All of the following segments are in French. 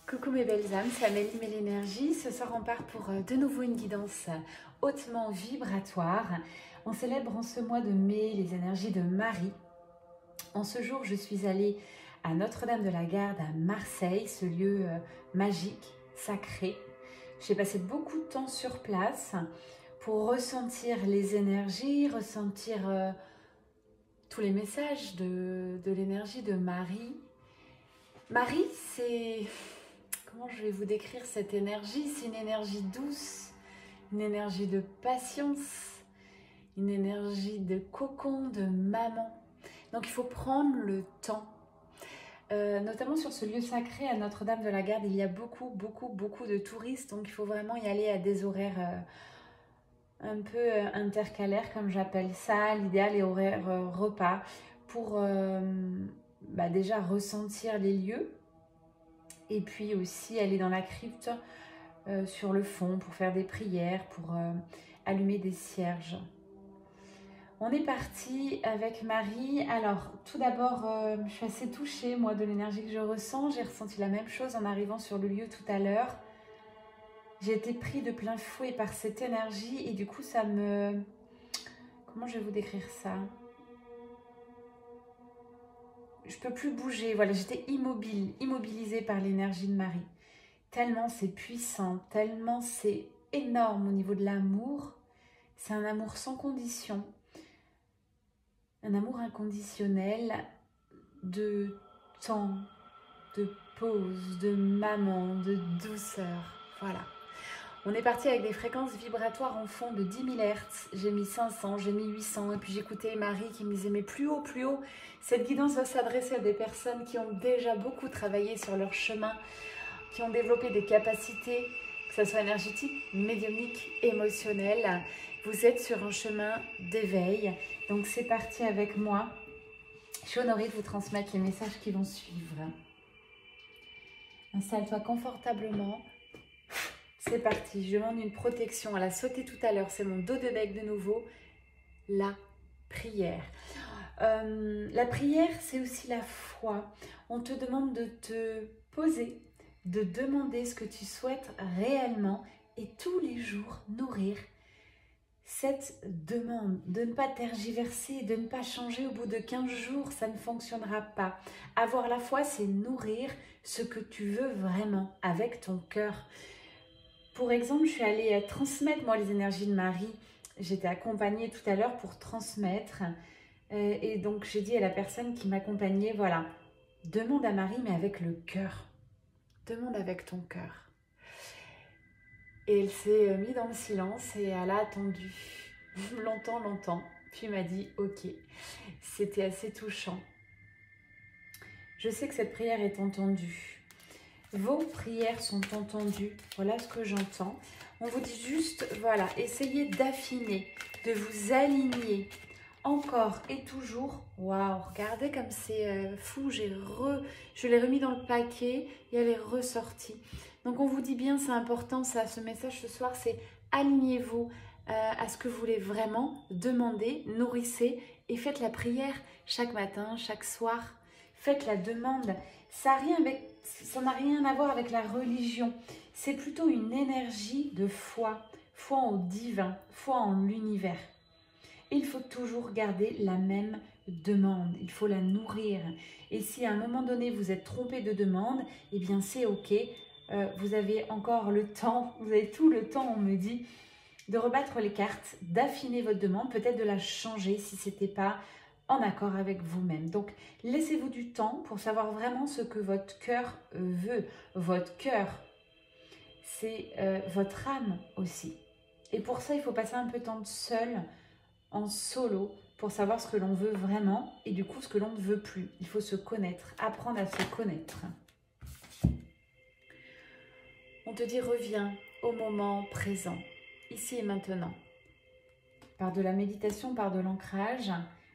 Coucou mes belles âmes, c'est Amélie Mélénergie. Ce soir on part pour de nouveau une guidance hautement vibratoire. On célèbre en ce mois de mai les énergies de Marie. En ce jour, je suis allée à Notre-Dame de la Garde à Marseille, ce lieu magique, sacré. J'ai passé beaucoup de temps sur place pour ressentir les énergies, ressentir tous les messages de l'énergie de Marie. Marie, c'est... Comment je vais vous décrire cette énergie? C'est une énergie douce, une énergie de patience, une énergie de cocon, de maman. Donc il faut prendre le temps. Notamment sur ce lieu sacré à Notre-Dame de la Garde, il y a beaucoup de touristes. Donc il faut vraiment y aller à des horaires un peu intercalaires, comme j'appelle ça. L'idéal est horaire repas pour déjà ressentir les lieux. Et puis aussi aller dans la crypte sur le fond pour faire des prières, pour allumer des cierges. On est parti avec Marie. Alors tout d'abord, je suis assez touchée moi de l'énergie que je ressens. J'ai ressenti la même chose en arrivant sur le lieu tout à l'heure. J'ai été pris de plein fouet par cette énergie et du coup ça me... Comment je vais vous décrire ça? Je peux plus bouger, voilà, j'étais immobilisée par l'énergie de Marie. Tellement c'est puissant, tellement c'est énorme au niveau de l'amour. C'est un amour sans condition, un amour inconditionnel, de temps, de pause, de maman, de douceur. Voilà. On est parti avec des fréquences vibratoires en fond de 10 000 Hz. J'ai mis 500, j'ai mis 800 et puis j'écoutais Marie qui me disait mais plus haut, plus haut. Cette guidance va s'adresser à des personnes qui ont déjà beaucoup travaillé sur leur chemin, qui ont développé des capacités, que ce soit énergétique, médiumnique, émotionnelle. Vous êtes sur un chemin d'éveil. Donc c'est parti avec moi. Je suis honorée de vous transmettre les messages qui vont suivre. Installe-toi confortablement. C'est parti. Je demande une protection. Elle a sauté tout à l'heure. C'est mon dos de bec de nouveau. La prière. La prière, c'est aussi la foi. On te demande de te poser, de demander ce que tu souhaites réellement et tous les jours nourrir cette demande, de ne pas tergiverser, de ne pas changer au bout de 15 jours, ça ne fonctionnera pas. Avoir la foi, c'est nourrir ce que tu veux vraiment avec ton cœur. Pour exemple, je suis allée transmettre moi les énergies de Marie. J'étais accompagnée tout à l'heure pour transmettre. Et donc j'ai dit à la personne qui m'accompagnait, voilà, demande à Marie mais avec le cœur. Demande avec ton cœur. Et elle s'est mise dans le silence et elle a attendu longtemps. Puis m'a dit ok. C'était assez touchant. Je sais que cette prière est entendue. Vos prières sont entendues. Voilà ce que j'entends. On vous dit juste, voilà, essayez d'affiner, de vous aligner encore et toujours. Waouh, regardez comme c'est fou. Je l'ai remis dans le paquet et elle est ressortie. Donc on vous dit bien, c'est important, ça, ce message ce soir, c'est alignez-vous à ce que vous voulez vraiment, demandez, nourrissez et faites la prière chaque matin, chaque soir. Faites la demande. Ça n'a rien à voir avec la religion. C'est plutôt une énergie de foi, foi au divin, foi en l'univers. Il faut toujours garder la même demande, il faut la nourrir. Et si à un moment donné vous êtes trompé de demande, eh bien c'est ok. Vous avez encore le temps, vous avez tout le temps, on me dit, de rebattre les cartes, d'affiner votre demande, peut-être de la changer si ce n'était pas en accord avec vous-même. Donc, laissez-vous du temps pour savoir vraiment ce que votre cœur veut. Votre cœur, c'est votre âme aussi. Et pour ça, il faut passer un peu de temps seul, en solo, pour savoir ce que l'on veut vraiment et du coup, ce que l'on ne veut plus. Il faut se connaître, apprendre à se connaître. On te dit reviens au moment présent, ici et maintenant. Par de la méditation, par de l'ancrage,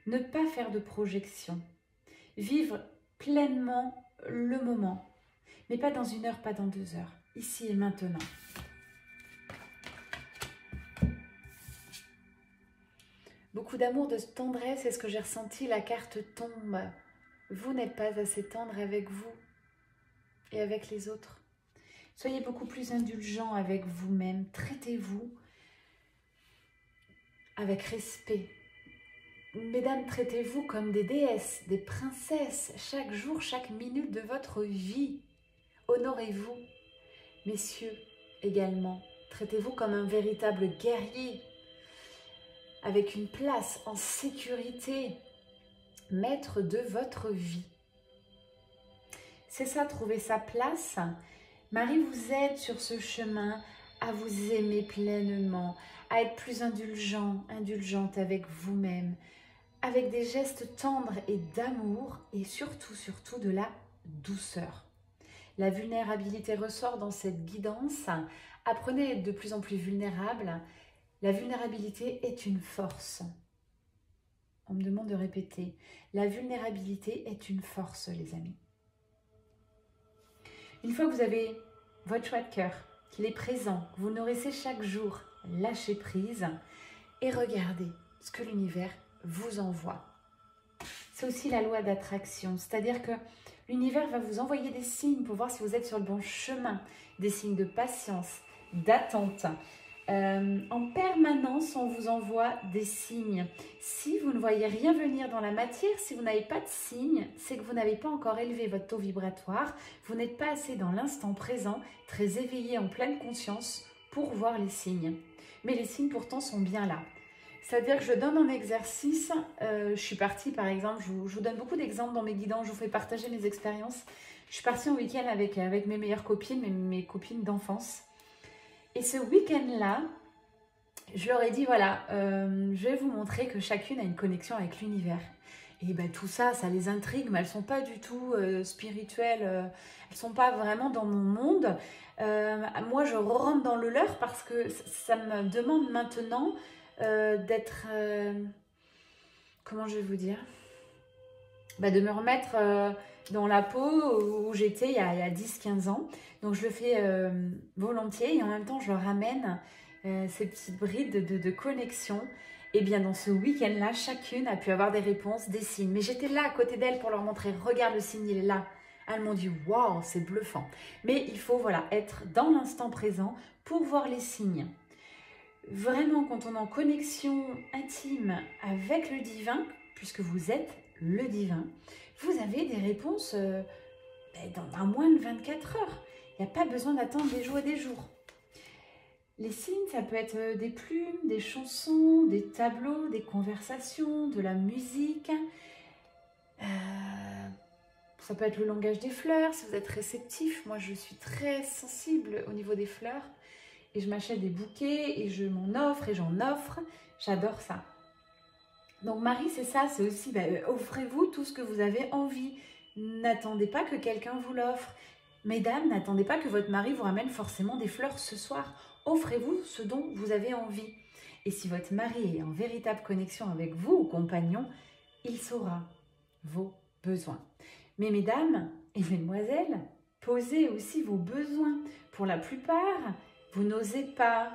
ne pas faire de projection. Vivre pleinement le moment, mais pas dans 1 heure, pas dans 2 heures, ici et maintenant. Beaucoup d'amour, de tendresse, c'est ce que j'ai ressenti, la carte tombe. Vous n'êtes pas assez tendre avec vous et avec les autres. Soyez beaucoup plus indulgent avec vous-même. Traitez-vous avec respect. Mesdames, traitez-vous comme des déesses, des princesses, chaque jour, chaque minute de votre vie. Honorez-vous. Messieurs, également, traitez-vous comme un véritable guerrier, avec une place en sécurité, maître de votre vie. C'est ça, trouver sa place. Marie vous aide sur ce chemin à vous aimer pleinement, à être plus indulgent, indulgente avec vous-même, avec des gestes tendres et d'amour et surtout, surtout de la douceur. La vulnérabilité ressort dans cette guidance. Apprenez à être de plus en plus vulnérable. La vulnérabilité est une force. On me demande de répéter. La vulnérabilité est une force, les amis. Une fois que vous avez votre choix de cœur, qu'il est présent, que vous nourrissez chaque jour, lâchez prise et regardez ce que l'univers vous envoie. C'est aussi la loi d'attraction, c'est-à-dire que l'univers va vous envoyer des signes pour voir si vous êtes sur le bon chemin, des signes de patience, d'attente. En permanence, on vous envoie des signes. Si vous ne voyez rien venir dans la matière, si vous n'avez pas de signes, c'est que vous n'avez pas encore élevé votre taux vibratoire, vous n'êtes pas assez dans l'instant présent, très éveillé en pleine conscience pour voir les signes. Mais les signes pourtant sont bien là. C'est-à-dire que je donne un exercice, je suis partie par exemple, je vous donne beaucoup d'exemples dans mes guidances, je vous fais partager mes expériences. Je suis partie en week-end avec mes meilleures copines, mes copines d'enfance. Et ce week-end-là, je leur ai dit, voilà, je vais vous montrer que chacune a une connexion avec l'univers. Et ben, tout ça, ça les intrigue, mais elles ne sont pas du tout spirituelles, elles ne sont pas vraiment dans mon monde. Moi, je rentre dans le leur parce que ça me demande maintenant d'être, comment je vais vous dire, de me remettre dans la peau où j'étais il y a 10-15 ans. Donc je le fais volontiers et en même temps je leur ramène ces petites brides de connexion. Et bien dans ce week-end-là, chacune a pu avoir des réponses, des signes. Mais j'étais là à côté d'elles pour leur montrer, regarde le signe, il est là. Elles m'ont dit, waouh, c'est bluffant. Mais il faut voilà, être dans l'instant présent pour voir les signes. Vraiment, quand on est en connexion intime avec le divin, puisque vous êtes le divin, vous avez des réponses dans moins de 24 heures. Il n'y a pas besoin d'attendre des jours et des jours. Les signes, ça peut être des plumes, des chansons, des tableaux, des conversations, de la musique. Ça peut être le langage des fleurs, si vous êtes réceptif. Moi, je suis très sensible au niveau des fleurs. Et je m'achète des bouquets et je m'en offre et j'en offre. J'adore ça. Donc Marie, c'est ça, c'est aussi, offrez-vous tout ce que vous avez envie. N'attendez pas que quelqu'un vous l'offre. Mesdames, n'attendez pas que votre mari vous ramène forcément des fleurs ce soir. Offrez-vous ce dont vous avez envie. Et si votre mari est en véritable connexion avec vous ou compagnon, il saura vos besoins. Mais mesdames et mesdemoiselles, posez aussi vos besoins. Pour la plupart, vous n'osez pas.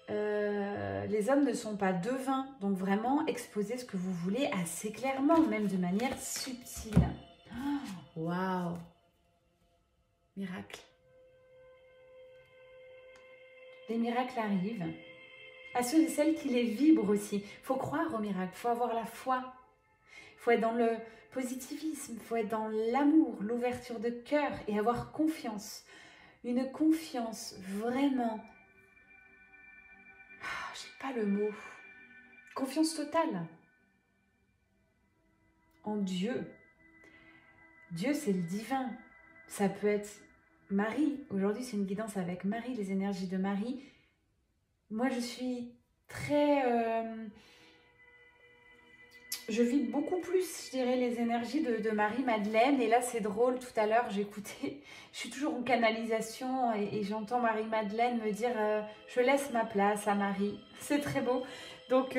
Les hommes ne sont pas devins. Donc vraiment, exposez ce que vous voulez assez clairement, même de manière subtile. Waouh! Miracle. Les miracles arrivent. À ceux et celles qui les vibrent aussi. Il faut croire aux miracles, il faut avoir la foi. Il faut être dans le positivisme, il faut être dans l'amour, l'ouverture de cœur et avoir confiance. Une confiance vraiment... j'ai pas le mot. Confiance totale en Dieu. Dieu, c'est le divin. Ça peut être Marie. Aujourd'hui, c'est une guidance avec Marie, les énergies de Marie. Moi, je suis très... je vis beaucoup plus, je dirais, les énergies de Marie-Madeleine. Et là, c'est drôle, tout à l'heure, j'écoutais... Je suis toujours en canalisation et j'entends Marie-Madeleine me dire je laisse ma place à Marie. C'est très beau. Donc...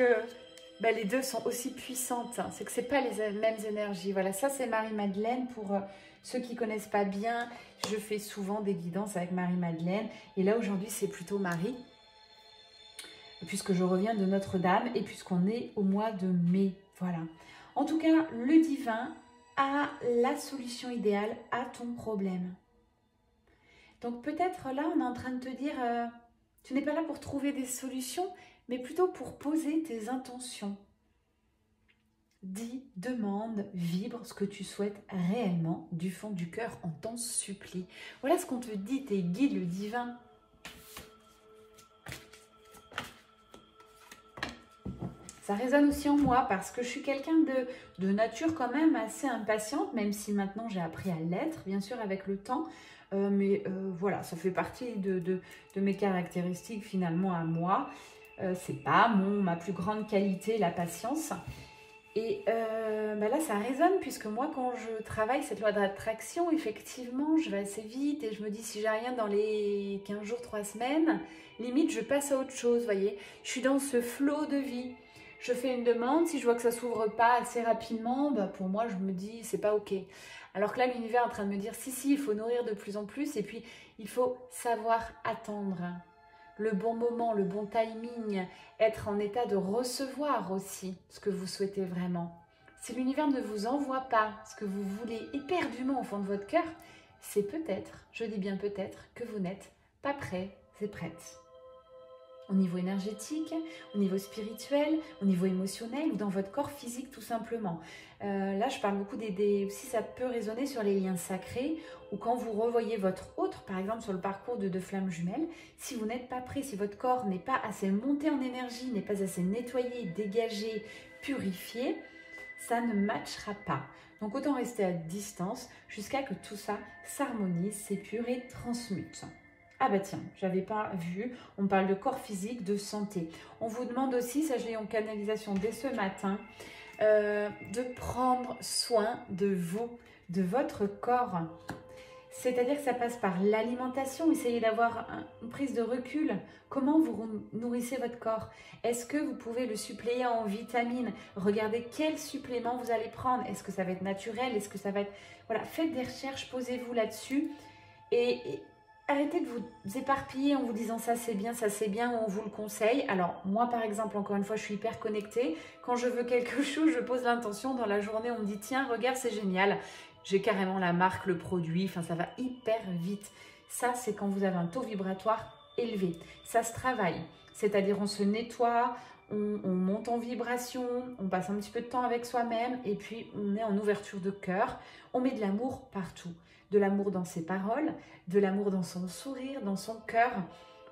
les deux sont aussi puissantes, c'est que ce n'est pas les mêmes énergies. Voilà, ça c'est Marie-Madeleine. Pour ceux qui ne connaissent pas bien, je fais souvent des guidances avec Marie-Madeleine. Et là aujourd'hui c'est plutôt Marie, puisque je reviens de Notre-Dame et puisqu'on est au mois de mai. Voilà. En tout cas, le divin a la solution idéale à ton problème. Donc peut-être là, on est en train de te dire, tu n'es pas là pour trouver des solutions, mais plutôt pour poser tes intentions. Dis, demande, vibre ce que tu souhaites réellement du fond du cœur, on t'en supplie. Voilà ce qu'on te dit, tes guides, le divin. Ça résonne aussi en moi parce que je suis quelqu'un de nature quand même assez impatiente, même si maintenant j'ai appris à l'être, bien sûr avec le temps. Voilà, ça fait partie de mes caractéristiques finalement à moi. C'est pas ma plus grande qualité, la patience. Et là, ça résonne puisque moi, quand je travaille cette loi d'attraction, effectivement, je vais assez vite et je me dis si j'ai rien dans les 15 jours, 3 semaines, limite, je passe à autre chose, voyez. Je suis dans ce flot de vie. Je fais une demande, si je vois que ça ne s'ouvre pas assez rapidement, pour moi, je me dis c'est pas OK. Alors que là, l'univers est en train de me dire si, il faut nourrir de plus en plus et puis il faut savoir attendre le bon moment, le bon timing, être en état de recevoir aussi ce que vous souhaitez vraiment. Si l'univers ne vous envoie pas ce que vous voulez éperdument au fond de votre cœur, c'est peut-être, je dis bien peut-être, que vous n'êtes pas prêt et prête. Au niveau énergétique, au niveau spirituel, au niveau émotionnel ou dans votre corps physique tout simplement. Là, je parle beaucoup aussi ça peut résonner sur les liens sacrés ou quand vous revoyez votre autre, par exemple sur le parcours de 2 flammes jumelles, si vous n'êtes pas prêt, si votre corps n'est pas assez monté en énergie, n'est pas assez nettoyé, dégagé, purifié, ça ne matchera pas. Donc autant rester à distance jusqu'à que tout ça s'harmonise, s'épure et transmute. Ah bah tiens, j'avais pas vu, on parle de corps physique, de santé. On vous demande aussi, ça je l'ai en canalisation dès ce matin, de prendre soin de vous, de votre corps. C'est-à-dire que ça passe par l'alimentation, essayez d'avoir une prise de recul. Comment vous nourrissez votre corps? Est-ce que vous pouvez le suppléer en vitamines? Regardez quel supplément vous allez prendre. Est-ce que ça va être naturel? Est-ce que ça va être... Voilà, faites des recherches, posez-vous là-dessus et arrêtez de vous éparpiller en vous disant ça c'est bien, on vous le conseille. Alors moi par exemple, encore une fois, je suis hyper connectée. Quand je veux quelque chose, je pose l'intention. Dans la journée, on me dit tiens, regarde, c'est génial. J'ai carrément la marque, le produit, enfin ça va hyper vite. Ça, c'est quand vous avez un taux vibratoire élevé. Ça se travaille, c'est-à-dire on se nettoie, on monte en vibration, on passe un petit peu de temps avec soi-même et puis on est en ouverture de cœur. On met de l'amour partout. De l'amour dans ses paroles, de l'amour dans son sourire, dans son cœur,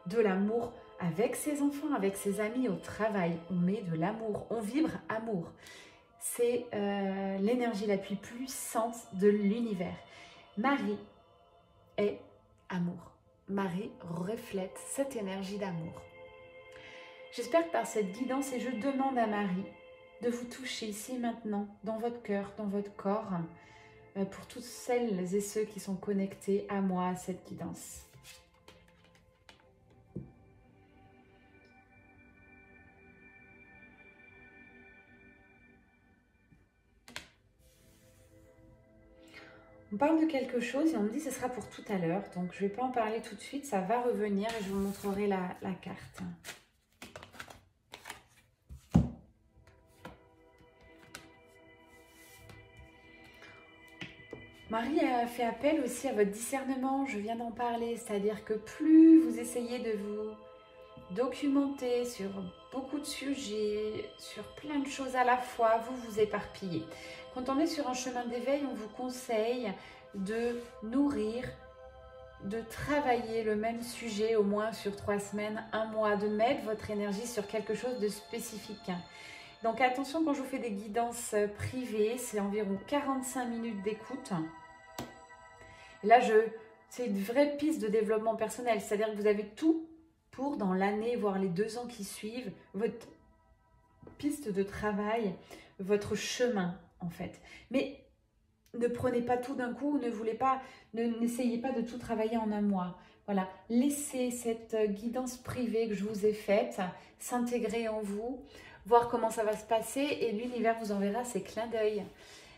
de l'amour avec ses enfants, avec ses amis, au travail. On met de l'amour, on vibre amour. C'est l'énergie la plus puissante de l'univers. Marie est amour. Marie reflète cette énergie d'amour. J'espère que par cette guidance, et je demande à Marie de vous toucher ici maintenant, dans votre cœur, dans votre corps, pour toutes celles et ceux qui sont connectés à moi, à cette guidance. On parle de quelque chose et on me dit que ce sera pour tout à l'heure. Donc, je ne vais pas en parler tout de suite. Ça va revenir et je vous montrerai la carte. Marie a fait appel aussi à votre discernement. Je viens d'en parler. C'est-à-dire que plus vous essayez de vous documenter sur beaucoup de sujets, sur plein de choses à la fois, vous vous éparpillez. Quand on est sur un chemin d'éveil, on vous conseille de nourrir, de travailler le même sujet au moins sur 3 semaines, 1 mois, de mettre votre énergie sur quelque chose de spécifique. Donc attention, quand je vous fais des guidances privées, c'est environ 45 minutes d'écoute. Là, c'est une vraie piste de développement personnel, c'est-à-dire que vous avez tout pour, dans l'année, voire les 2 ans qui suivent, votre piste de travail, votre chemin, en fait. Mais ne prenez pas tout d'un coup, n'essayez pas de tout travailler en 1 mois. Voilà, laissez cette guidance privée que je vous ai faite s'intégrer en vous, voir comment ça va se passer et l'univers vous enverra ses clins d'œil.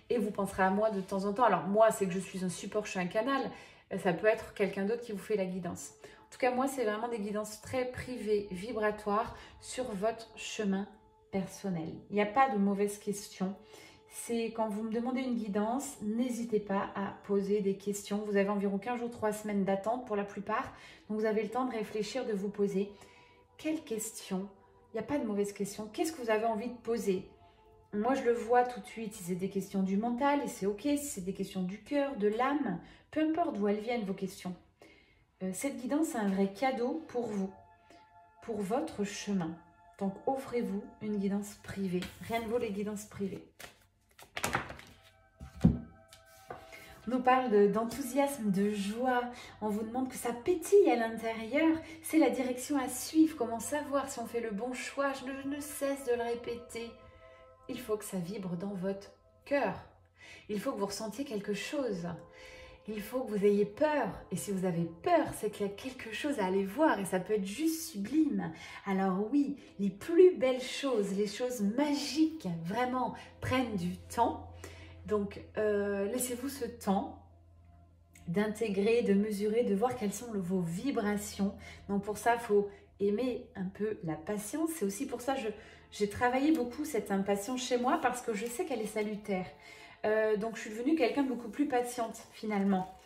Et vous penserez à moi de temps en temps. Alors moi, c'est que je suis un support, je suis un canal. Ça peut être quelqu'un d'autre qui vous fait la guidance. En tout cas, moi, c'est vraiment des guidances très privées, vibratoires sur votre chemin personnel. Il n'y a pas de mauvaise question. c'est quand vous me demandez une guidance, n'hésitez pas à poser des questions. Vous avez environ 15 jours, 3 semaines d'attente pour la plupart. Donc vous avez le temps de réfléchir, de vous poser. Quelles questions? Il n'y a pas de mauvaises questions. Qu'est-ce que vous avez envie de poser? Moi, je le vois tout de suite. Si c'est des questions du mental, et c'est ok. Si c'est des questions du cœur, de l'âme, peu importe d'où elles viennent, vos questions. Cette guidance, c'est un vrai cadeau pour vous, pour votre chemin. Donc, offrez-vous une guidance privée. Rien ne vaut les guidances privées. On nous parle d'enthousiasme, de joie. On vous demande que ça pétille à l'intérieur. C'est la direction à suivre. Comment savoir si on fait le bon choix? Je ne cesse de le répéter. Il faut que ça vibre dans votre cœur. Il faut que vous ressentiez quelque chose. Il faut que vous ayez peur. Et si vous avez peur, c'est qu'il y a quelque chose à aller voir. Et ça peut être juste sublime. Alors oui, les plus belles choses, les choses magiques, vraiment, prennent du temps. Donc, laissez-vous ce temps d'intégrer, de mesurer, de voir quelles sont vos vibrations. Donc, pour ça, il faut aimer un peu la patience. C'est aussi pour ça que j'ai travaillé beaucoup cette impatience chez moi parce que je sais qu'elle est salutaire. Donc, je suis devenue quelqu'un de beaucoup plus patiente, finalement.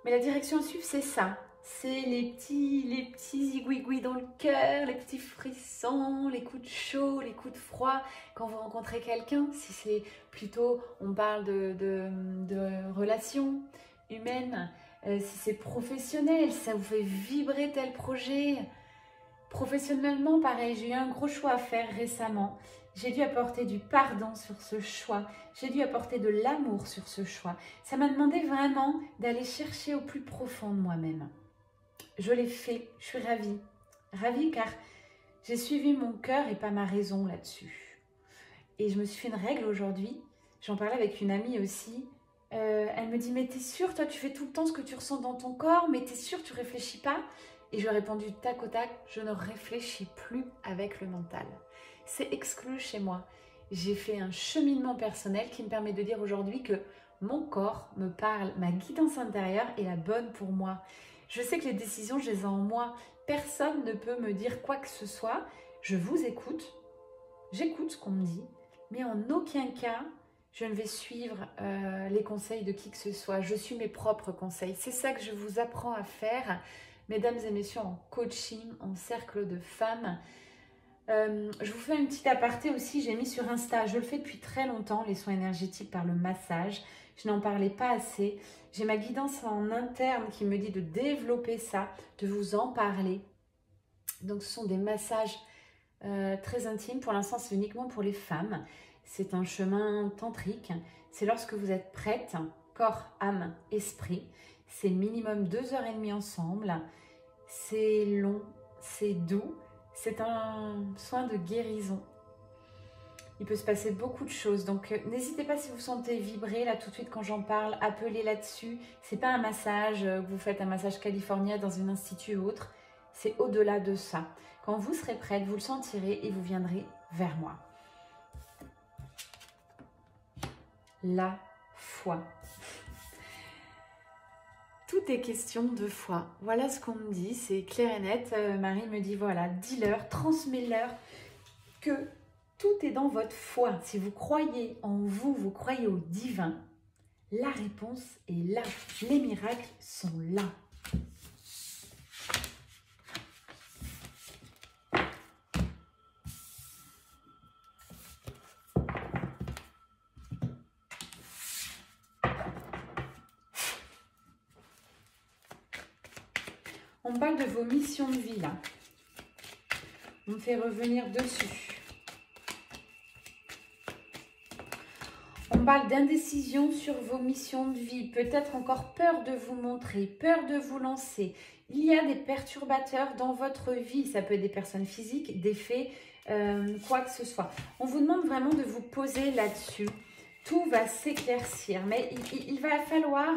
Mais la direction à suivre, c'est ça. C'est les petits zigouigouis dans le cœur, les petits frissons, les coups de chaud, les coups de froid quand vous rencontrez quelqu'un. Si c'est plutôt, on parle de relations humaines, si c'est professionnel, si ça vous fait vibrer tel projet. Professionnellement, pareil, j'ai eu un gros choix à faire récemment. J'ai dû apporter du pardon sur ce choix. J'ai dû apporter de l'amour sur ce choix. Ça m'a demandé vraiment d'aller chercher au plus profond de moi-même. Je l'ai fait, je suis ravie. Ravie car j'ai suivi mon cœur et pas ma raison là-dessus. Et je me suis fait une règle aujourd'hui. J'en parlais avec une amie aussi. Elle me dit, mais t'es sûre, toi tu fais tout le temps ce que tu ressens dans ton corps, mais t'es sûre, tu réfléchis pas? Et je lui ai répondu tac au tac, je ne réfléchis plus avec le mental. C'est exclu chez moi. J'ai fait un cheminement personnel qui me permet de dire aujourd'hui que mon corps me parle, ma guidance intérieure est la bonne pour moi. Je sais que les décisions, je les ai en moi. Personne ne peut me dire quoi que ce soit. Je vous écoute, j'écoute ce qu'on me dit, mais en aucun cas, je ne vais suivre les conseils de qui que ce soit. Je suis mes propres conseils. C'est ça que je vous apprends à faire, mesdames et messieurs, en coaching, en cercle de femmes. Je vous fais une petite aparté aussi, j'ai mis sur Insta, je le fais depuis très longtemps, les soins énergétiques par le massage. Je n'en parlais pas assez. J'ai ma guidance en interne qui me dit de développer ça, de vous en parler. Donc ce sont des massages très intimes. Pour l'instant, c'est uniquement pour les femmes. C'est un chemin tantrique. C'est lorsque vous êtes prête, corps, âme, esprit. C'est minimum 2h30 ensemble. C'est long, c'est doux. C'est un soin de guérison. Il peut se passer beaucoup de choses. Donc, n'hésitez pas si vous sentez vibrer, là, tout de suite, quand j'en parle, appelez là-dessus. C'est pas un massage, vous faites un massage californien dans un institut ou autre. C'est au-delà de ça. Quand vous serez prête, vous le sentirez et vous viendrez vers moi. La foi. Tout est question de foi. Voilà ce qu'on me dit, c'est clair et net. Marie me dit, voilà, dis-leur, transmets-leur que tout est dans votre foi. Si vous croyez en vous, vous croyez au divin, la réponse est là. Les miracles sont là. On parle de vos missions de vie là. On me fait revenir dessus. On parle d'indécision sur vos missions de vie. Peut-être encore peur de vous montrer, peur de vous lancer. Il y a des perturbateurs dans votre vie. Ça peut être des personnes physiques, des faits, quoi que ce soit. On vous demande vraiment de vous poser là-dessus. Tout va s'éclaircir. Mais il va falloir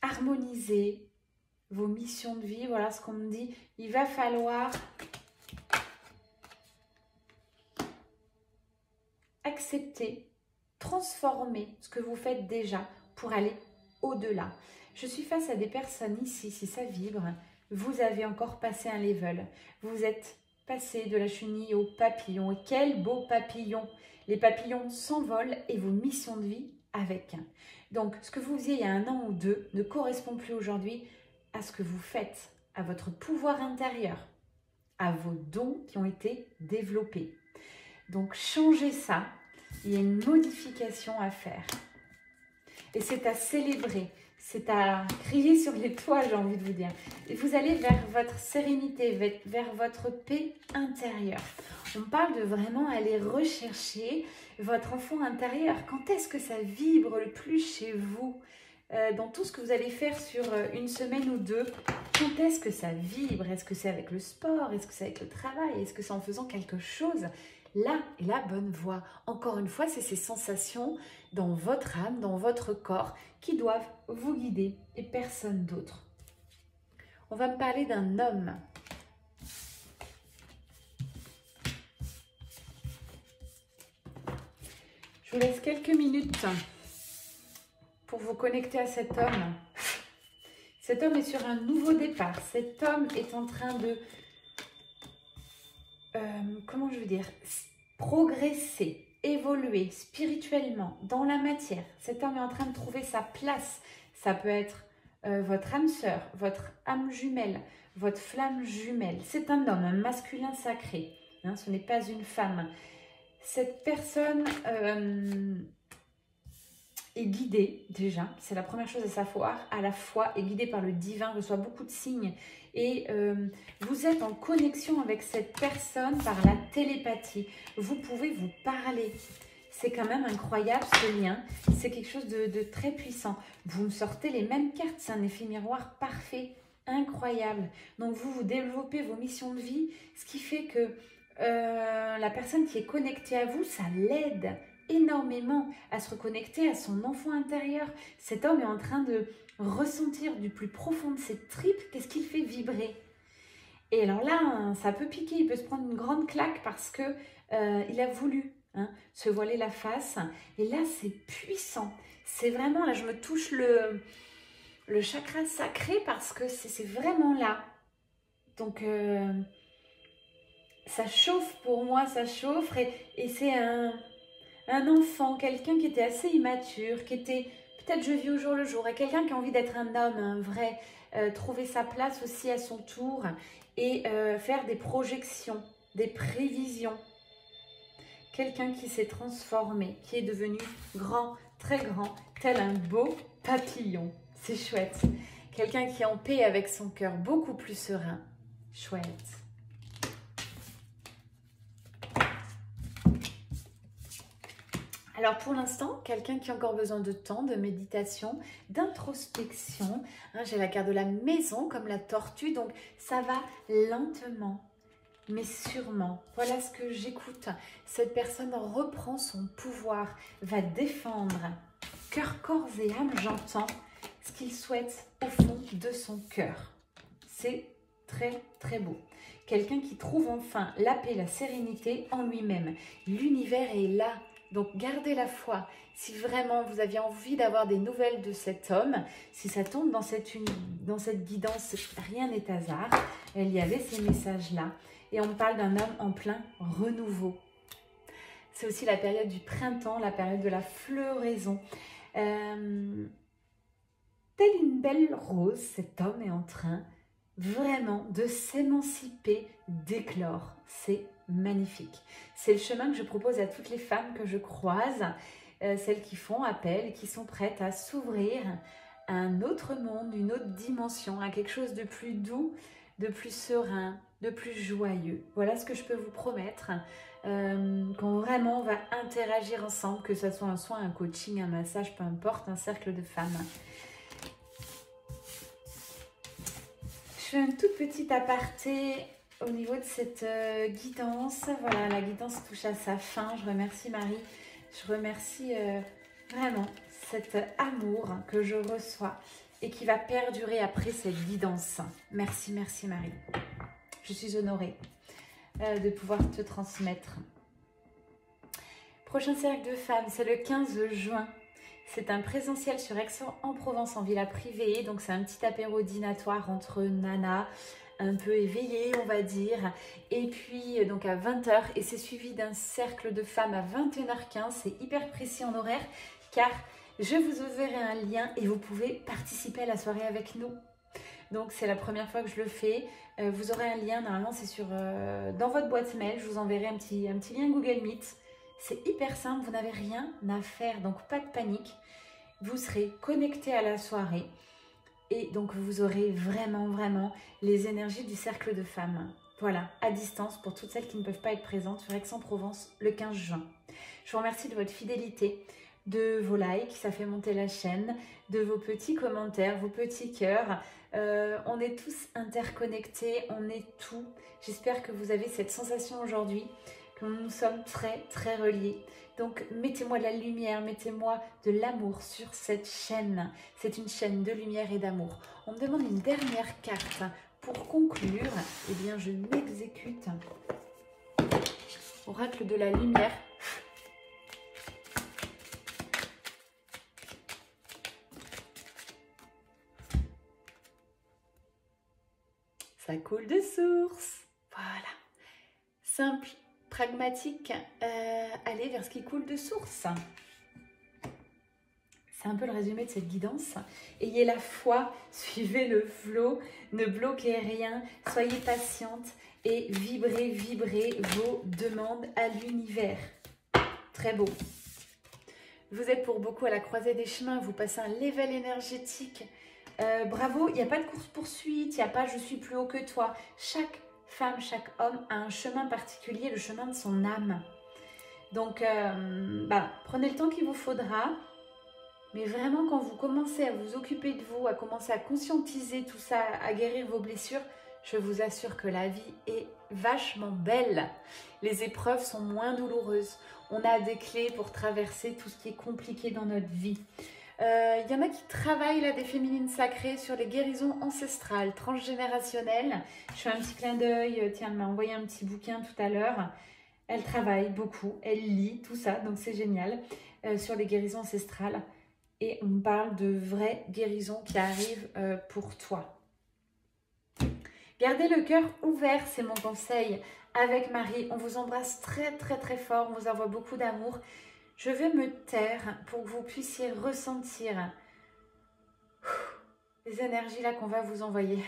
harmoniser vos missions de vie, voilà ce qu'on me dit. Il va falloir accepter, transformer ce que vous faites déjà pour aller au-delà. Je suis face à des personnes ici, si ça vibre, vous avez encore passé un level. Vous êtes passer de la chenille au papillon. Et quel beau papillon! Les papillons s'envolent et vos missions de vie avec. Donc, ce que vous faisiez il y a 1 an ou 2 ne correspond plus aujourd'hui à ce que vous faites, à votre pouvoir intérieur, à vos dons qui ont été développés. Donc, changez ça. Il y a une modification à faire. Et c'est à célébrer. C'est à crier sur les toits, j'ai envie de vous dire. Et vous allez vers votre sérénité, vers votre paix intérieure. On parle de vraiment aller rechercher votre enfant intérieur. Quand est-ce que ça vibre le plus chez vous? Dans tout ce que vous allez faire sur 1 semaine ou 2, quand est-ce que ça vibre? Est-ce que c'est avec le sport? Est-ce que c'est avec le travail? Est-ce que c'est en faisant quelque chose? Là est la bonne voie. Encore une fois, c'est ces sensations dans votre âme, dans votre corps, qui doivent vous guider et personne d'autre. On va me parler d'un homme. Je vous laisse quelques minutes pour vous connecter à cet homme. Cet homme est sur un nouveau départ. Cet homme est en train de, comment je veux dire, progresser, évoluer spirituellement dans la matière. Cet homme est en train de trouver sa place. Ça peut être votre âme sœur, votre âme jumelle, votre flamme jumelle. C'est un homme, un masculin sacré. Hein, ce n'est pas une femme. Cette personne est guidée déjà, c'est la première chose à savoir, à la fois est guidée par le divin, reçoit beaucoup de signes et vous êtes en connexion avec cette personne par la télépathie. Vous pouvez vous parler. C'est quand même incroyable ce lien, c'est quelque chose de très puissant. Vous me sortez les mêmes cartes, c'est un effet miroir parfait, incroyable. Donc vous développez vos missions de vie, ce qui fait que la personne qui est connectée à vous, ça l'aide énormément à se reconnecter à son enfant intérieur. Cet homme est en train de ressentir du plus profond de ses tripes qu'est-ce qu'il fait vibrer. Et alors là, ça peut piquer, il peut se prendre une grande claque parce que il a voulu se voiler la face. Et là, c'est puissant. C'est vraiment, là, je me touche le chakra sacré parce que c'est vraiment là. Donc, ça chauffe pour moi, ça chauffe. Et c'est un enfant, quelqu'un qui était assez immature, qui était peut-être je vis au jour le jour, et quelqu'un qui a envie d'être un homme, un vrai, trouver sa place aussi à son tour et faire des projections, des prévisions. Quelqu'un qui s'est transformé, qui est devenu grand, très grand, tel un beau papillon. C'est chouette. Quelqu'un qui est en paix avec son cœur, beaucoup plus serein. Chouette. Alors pour l'instant, quelqu'un qui a encore besoin de temps, de méditation, d'introspection. J'ai la carte de la maison comme la tortue, donc ça va lentement, mais sûrement. Voilà ce que j'écoute. Cette personne reprend son pouvoir, va défendre cœur, corps et âme, j'entends ce qu'il souhaite au fond de son cœur. C'est très très beau. Quelqu'un qui trouve enfin la paix, la sérénité en lui-même. L'univers est là. Donc, gardez la foi. Si vraiment vous aviez envie d'avoir des nouvelles de cet homme, si ça tombe dans cette guidance, rien n'est hasard. Il y avait ces messages-là. Et on parle d'un homme en plein renouveau. C'est aussi la période du printemps, la période de la floraison. Telle une belle rose, cet homme est en train vraiment de s'émanciper, d'éclore. C'est magnifique. C'est le chemin que je propose à toutes les femmes que je croise, celles qui font appel et qui sont prêtes à s'ouvrir à un autre monde, une autre dimension, à quelque chose de plus doux, de plus serein, de plus joyeux. Voilà ce que je peux vous promettre. Quand vraiment on va interagir ensemble, que ce soit un soin, un coaching, un massage, peu importe, un cercle de femmes. Je fais une toute petite aparté au niveau de cette guidance. Voilà, la guidance touche à sa fin. Je remercie Marie. Je remercie vraiment cet amour que je reçois et qui va perdurer après cette guidance. Merci, merci Marie. Je suis honorée de pouvoir te transmettre. Prochain cercle de femmes, c'est le 15 juin. C'est un présentiel sur Aix-en-Provence en villa privée. Donc, c'est un petit apéro dînatoire entre nanas, un peu éveillé, on va dire. Et puis donc à 20h, et c'est suivi d'un cercle de femmes à 21h15. C'est hyper précis en horaire, car je vous enverrai un lien et vous pouvez participer à la soirée avec nous. Donc c'est la première fois que je le fais. Vous aurez un lien, normalement c'est sur dans votre boîte mail. Je vous enverrai un petit lien Google Meet. C'est hyper simple, vous n'avez rien à faire, donc pas de panique. Vous serez connecté à la soirée et donc vous aurez vraiment les énergies du cercle de femmes. Voilà, à distance pour toutes celles qui ne peuvent pas être présentes sur Aix-en-Provence le 15 juin. Je vous remercie de votre fidélité, de vos likes, ça fait monter la chaîne, de vos petits commentaires, vos petits cœurs. On est tous interconnectés, on est tout. J'espère que vous avez cette sensation aujourd'hui, que nous sommes très reliés. Donc mettez-moi de la lumière, mettez-moi de l'amour sur cette chaîne. C'est une chaîne de lumière et d'amour. On me demande une dernière carte. Pour conclure, eh bien je m'exécute. Oracle de la lumière. Ça coule de source. Voilà. Simple, pragmatique, aller vers ce qui coule de source. C'est un peu le résumé de cette guidance. Ayez la foi, suivez le flot, ne bloquez rien, soyez patiente et vibrez vos demandes à l'univers. Très beau. Vous êtes pour beaucoup à la croisée des chemins, vous passez un level énergétique. Bravo, il n'y a pas de course-poursuite, il n'y a pas « je suis plus haut que toi ». Chaque femme, chaque homme a un chemin particulier, le chemin de son âme. Donc, prenez le temps qu'il vous faudra. Mais vraiment, quand vous commencez à vous occuper de vous, à commencer à conscientiser tout ça, à guérir vos blessures, je vous assure que la vie est vachement belle. Les épreuves sont moins douloureuses. On a des clés pour traverser tout ce qui est compliqué dans notre vie. Il y en a qui travaillent là, des féminines sacrées, sur les guérisons ancestrales, transgénérationnelles. Je fais un petit clin d'œil. Tiens, elle m'a envoyé un petit bouquin tout à l'heure. Elle travaille beaucoup, elle lit tout ça, donc c'est génial, sur les guérisons ancestrales. Et on parle de vraies guérisons qui arrivent pour toi. Gardez le cœur ouvert, c'est mon conseil. Avec Marie, on vous embrasse très fort, on vous envoie beaucoup d'amour. Je vais me taire pour que vous puissiez ressentir les énergies là qu'on va vous envoyer.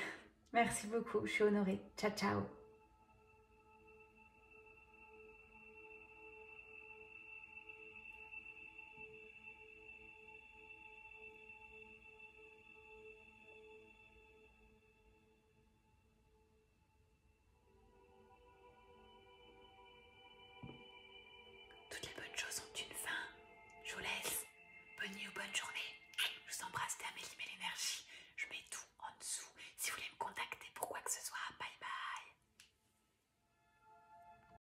Merci beaucoup, je suis honorée. Ciao, ciao.